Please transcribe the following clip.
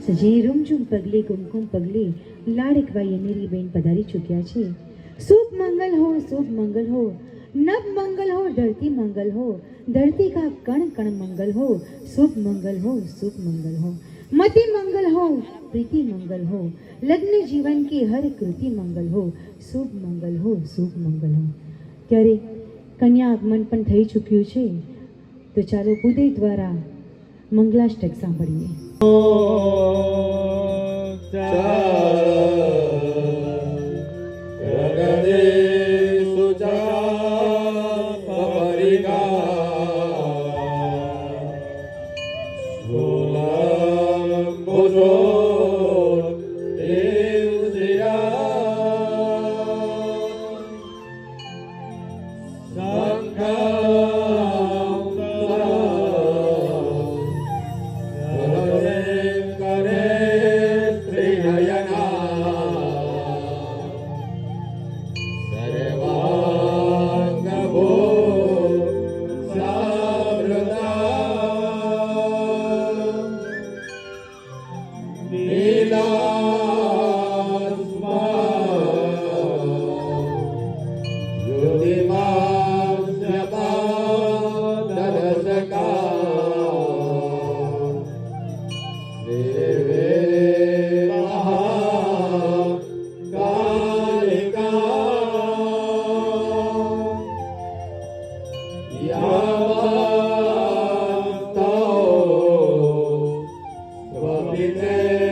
સજે રૂમઝૂમ પગલે કુમકુમ પગલે લાડકવાઈ અનેરીબેન પધારી ચૂક્યા છે. શુભ મંગલ હો, શુભ મંગલ હો, નવ મંગલ હો, ધરતી મંગલ હો, धरती का कण कण मंगल हो, शुभ मंगल हो, शुभ मंगल हो, मति मंगल हो, प्रीति मंगल हो, लग्न जीवन की हर कृति मंगल हो, शुभ मंगल हो, शुभ मंगल हो. ત્યારે કન્યા આગમન પણ થઈ ચૂક્યું છે, તો ચાલો ઉદય દ્વારા મંગલાષ્ટક સાંભળીએ. Yeah.